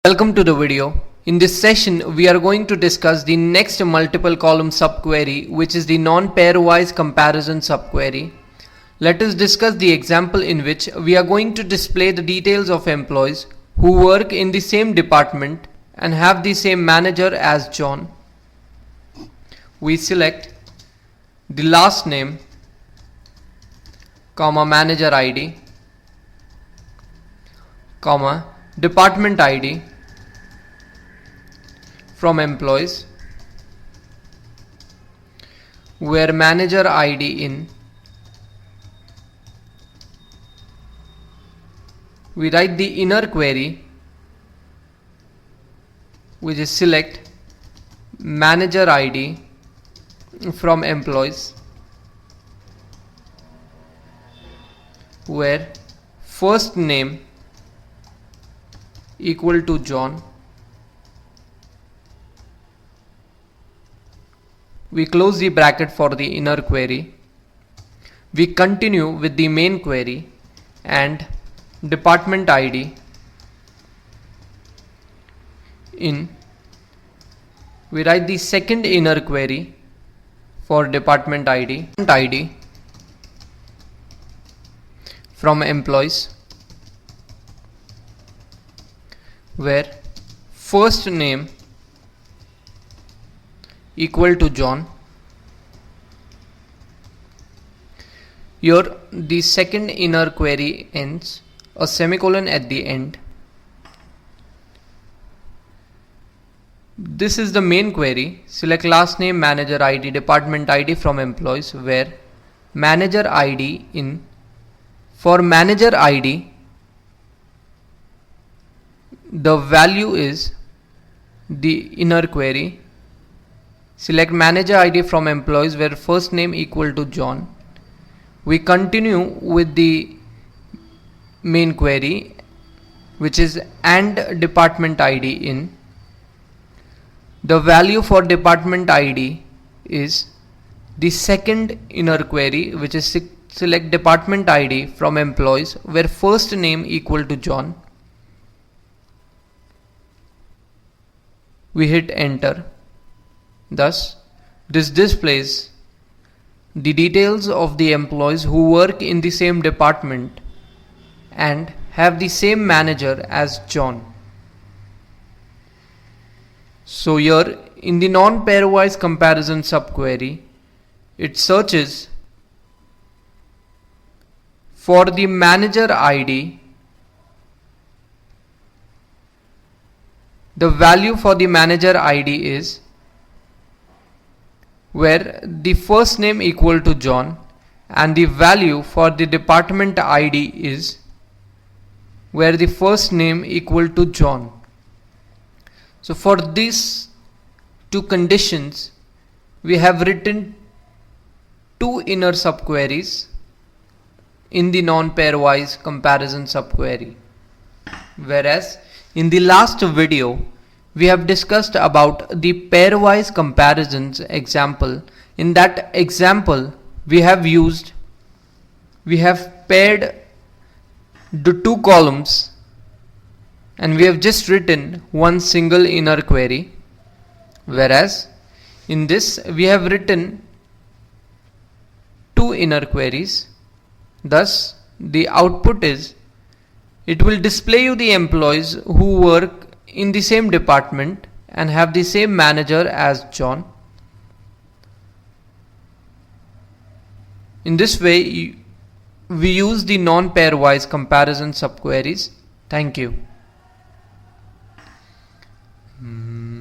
Welcome to the video. In this session, we are going to discuss the next multiple column subquery, which is the non-pairwise comparison subquery. Let us discuss the example in which we are going to display the details of employees who work in the same department and have the same manager as John. We select the last name, comma manager ID, comma department ID from employees, where manager ID in. We write the inner query, which is select manager ID from employees, where first name equal to John. We close the bracket for the inner query. We continue with the main query and department ID in. We write the second inner query for department ID from employees, where first name equal to John. Here the second inner query ends, a semicolon at the end. This is the main query. Select last name, manager ID, department ID from employees, where manager ID in. For manager ID, the value is the inner query. Select manager ID from employees, where first name equal to John. We continue with the main query, which is and department ID in. The value for department ID is the second inner query, which is select department ID from employees, where first name equal to John. We hit enter. Thus, this displays the details of the employees who work in the same department and have the same manager as John. So here in the non-pairwise comparison subquery, it searches for the manager ID. The value for the manager ID is where the first name equal to John, and the value for the department ID is where the first name equal to John. So for these two conditions, we have written two inner subqueries in the non-pairwise comparison subquery. Whereas in the last video, we have discussed about the pairwise comparisons example. In that example, we have paired the two columns and we have just written one single inner query. Whereas in this, we have written two inner queries. Thus, the output is, it will display you the employees who work in the same department and have the same manager as John. In this way, we use the non-pairwise comparison subqueries. Thank you.